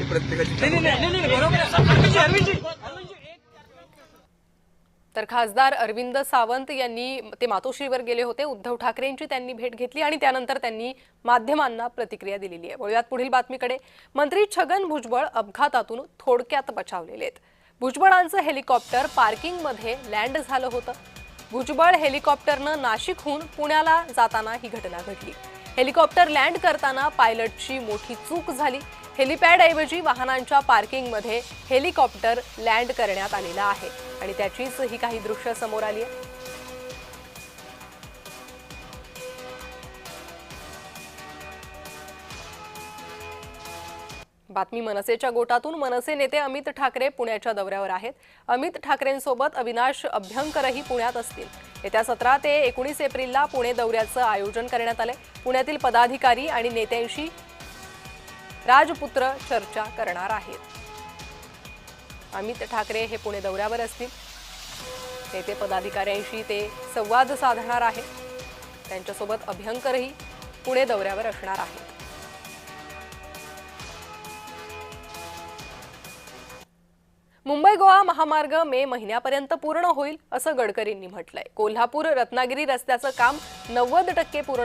प्रत्येकाची तर खासदार अरविंद सावंत यांनी ते मातोश्रीवर गेले होते। उद्धव ठाकरेंची त्यांनी भेट घेतली आणि त्यानंतर त्यांनी माध्यमांना प्रतिक्रिया दिलेली आहे। वळूयात पुढील बातमीकडे। मंत्री छगन भुजबळ अपघातातून थोडक्यात बचावलेले आहेत। भुजबळांचं हेलिकॉप्टर पार्किंगमध्ये लँड झालं होतं। भुजबळ हेलिकॉप्टरनं नाशिकहून पुण्याला जाताना ही घटना घडली। हेलिकॉप्टर लँड करताना पायलटची मोठी चूक झाली। हेलिपॅड ऐवजी वाहनांच्या पार्किंगमध्ये हेलिकॉप्टर लँड करण्यात आलेला आहे आणि त्याचीच ही काही दृश्य समोर आली आहे। बातमी मनसेच्या गोटातून। मनसे नेते अमित ठाकरे पुण्याच्या दौऱ्यावर आहेत। अमित ठाकरेंसोबत अविनाश अभ्यंकरही पुण्यात असतील। येत्या 17 ते 19 एप्रिलला पुणे दौऱ्याचं आयोजन करण्यात आले। पुण्यातील पदाधिकारी आणि नेत्यांशी राजपुत्र चर्चा करणार आहेत। अमित ठाकरे हे पुणे दौऱ्यावर असतील। नेते पदाधिकाऱ्यांशी ते संवाद साधणार आहेत। त्यांच्यासोबत अभ्यंकरही पुणे दौऱ्यावर असणार आहेत। मुंबई गोवा महामार्ग मे महिन्यापर्यंत पूर्ण होईल असं गडकरींनी म्हटलंय। कोल्हापूर रत्नागिरी रस्त्याचं काम 90% पूर्ण